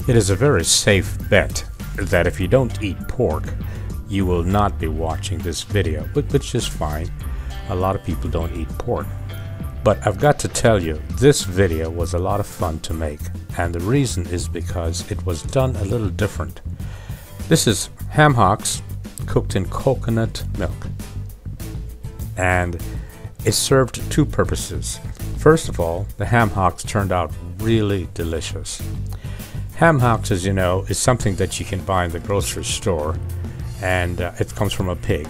It is a very safe bet that if you don't eat pork, you will not be watching this video, which is fine. A lot of people don't eat pork. But I've got to tell you, this video was a lot of fun to make, and the reason is because it was done a little different. This is ham hocks cooked in coconut milk, and it served two purposes. First of all, the ham hocks turned out really delicious. Ham hocks, as you know, is something that you can buy in the grocery store, and it comes from a pig.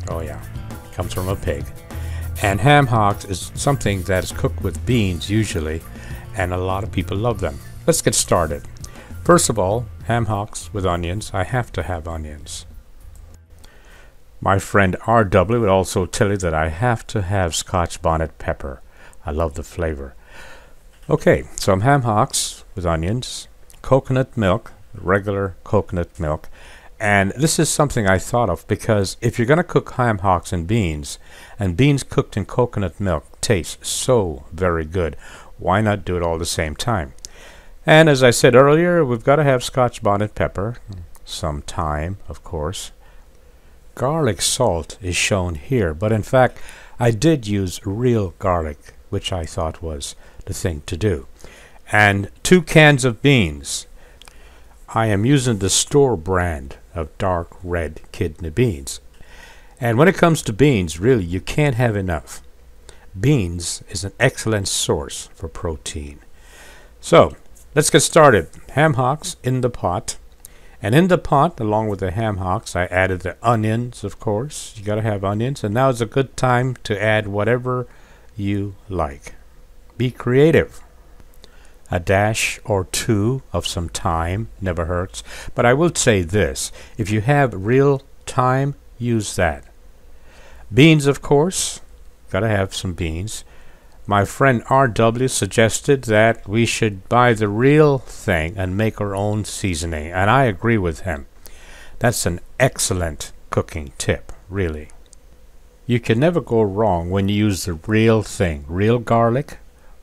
Oh yeah, it comes from a pig. And ham hocks is something that is cooked with beans usually, and a lot of people love them. Let's get started. First of all, ham hocks with onions. I have to have onions. My friend RW would also tell you that I have to have Scotch bonnet pepper. I love the flavor. Okay, some ham hocks with onions, coconut milk, regular coconut milk. And this is something I thought of because if you're going to cook ham hocks and beans cooked in coconut milk taste so very good, why not do it all at the same time? And as I said earlier, we've got to have Scotch bonnet pepper, some thyme, of course. Garlic salt is shown here, but in fact, I did use real garlic, which I thought was the thing to do. And 2 cans of beans. I am using the store brand of dark red kidney beans. And when it comes to beans, really, you can't have enough. Beans is an excellent source for protein. So, let's get started. Ham hocks in the pot. And in the pot, along with the ham hocks, I added the onions, of course. You got to have onions. And now is a good time to add whatever you like. Be creative. A dash or 2 of some thyme never hurts. But I will say this. If you have real thyme, use that. Beans, of course. Got to have some beans. My friend RW suggested that we should buy the real thing and make our own seasoning, and I agree with him. That's an excellent cooking tip, really. You can never go wrong when you use the real thing. Real garlic,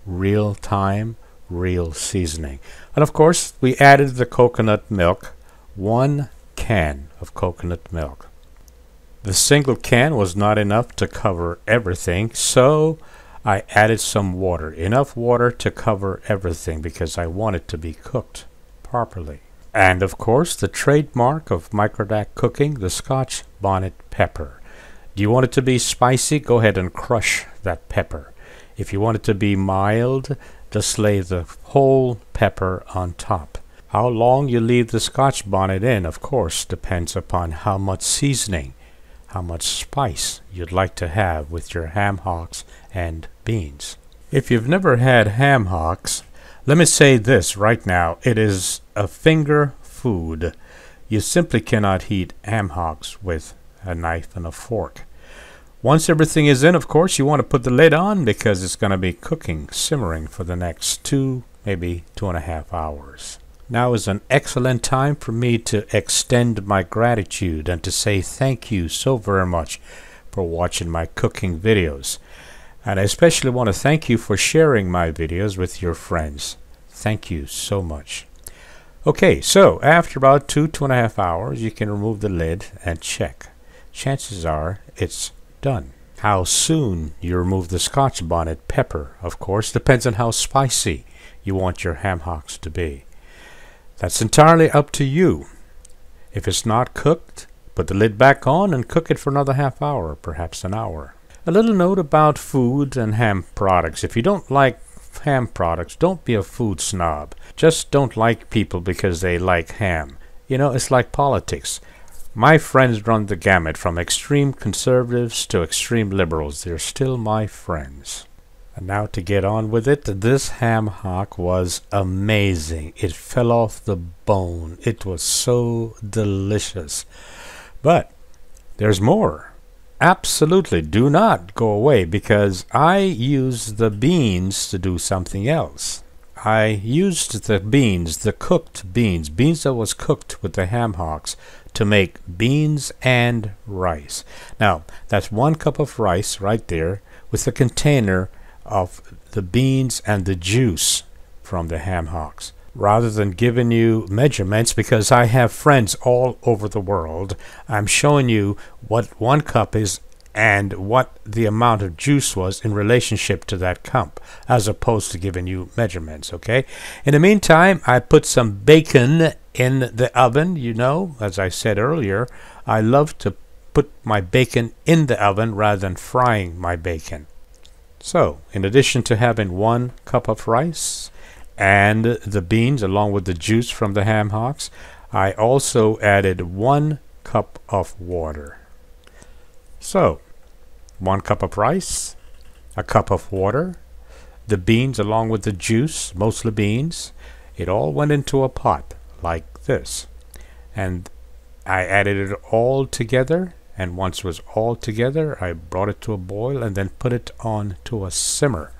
real thyme, real seasoning. And of course, we added the coconut milk, 1 can of coconut milk. The single can was not enough to cover everything, so I added some water, enough water to cover everything because I want it to be cooked properly. And of course, the trademark of Microdac cooking, the Scotch bonnet pepper. Do you want it to be spicy? Go ahead and crush that pepper. If you want it to be mild, just lay the whole pepper on top. How long you leave the Scotch bonnet in, of course, depends upon how much seasoning, how much spice you'd like to have with your ham hocks and beans. If you've never had ham hocks, let me say this right now. It is a finger food. You simply cannot eat ham hocks with a knife and a fork. Once everything is in, of course, you want to put the lid on because it's going to be cooking, simmering for the next 2, maybe 2.5 hours. Now is an excellent time for me to extend my gratitude and to say thank you so very much for watching my cooking videos. And I especially want to thank you for sharing my videos with your friends. Thank you so much. Okay, so after about 2.5 hours, you can remove the lid and check. Chances are it's done. How soon you remove the Scotch bonnet pepper, of course, depends on how spicy you want your ham hocks to be. That's entirely up to you. If it's not cooked, put the lid back on and cook it for another half hour, perhaps an hour. A little note about food and ham products. If you don't like ham products, don't be a food snob. Just don't like people because they like ham. You know, it's like politics. My friends run the gamut from extreme conservatives to extreme liberals. They're still my friends. And now to get on with it, this ham hock was amazing. It fell off the bone. It was so delicious. But there's more. Absolutely do not go away because I used the beans to do something else. I used the beans, the cooked beans that was cooked with the ham hocks, to make beans and rice. Now, that's 1 cup of rice right there with a container of the beans and the juice from the ham hocks. rather than giving you measurements, because I have friends all over the world. I'm showing you what 1 cup is and what the amount of juice was in relationship to that cup, as opposed to giving you measurements, okay? In the meantime, I put some bacon in the oven. You know, as I said earlier, I love to put my bacon in the oven rather than frying my bacon. So, in addition to having 1 cup of rice and the beans along with the juice from the ham hocks, I also added 1 cup of water. So, 1 cup of rice, a cup of water, the beans along with the juice, mostly beans, it all went into a pot like this. And I added it all together, and once it was all together, I brought it to a boil and then put it on to a simmer.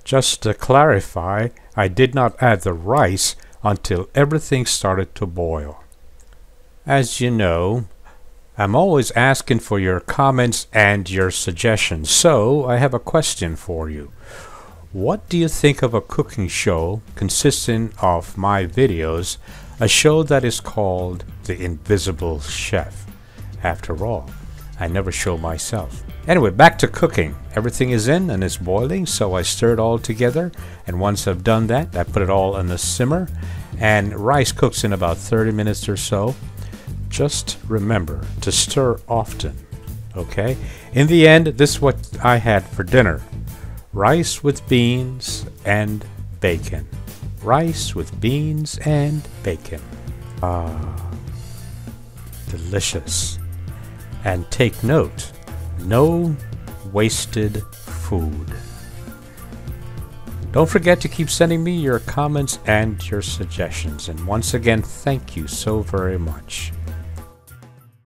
Just to clarify, I did not add the rice until everything started to boil. As you know, I'm always asking for your comments and your suggestions, so I have a question for you. What do you think of a cooking show consisting of my videos, a show that is called The Invisible Chef? After all, I never show myself. Anyway, back to cooking. Everything is in and it's boiling, so I stir it all together, and once I've done that, I put it all in the simmer, and rice cooks in about 30 minutes or so. Just remember to stir often, okay? In the end, this is what I had for dinner. Rice with beans and bacon. Rice with beans and bacon. Ah, delicious. And take note, no wasted food. Don't forget to keep sending me your comments and your suggestions. And once again, thank you so very much.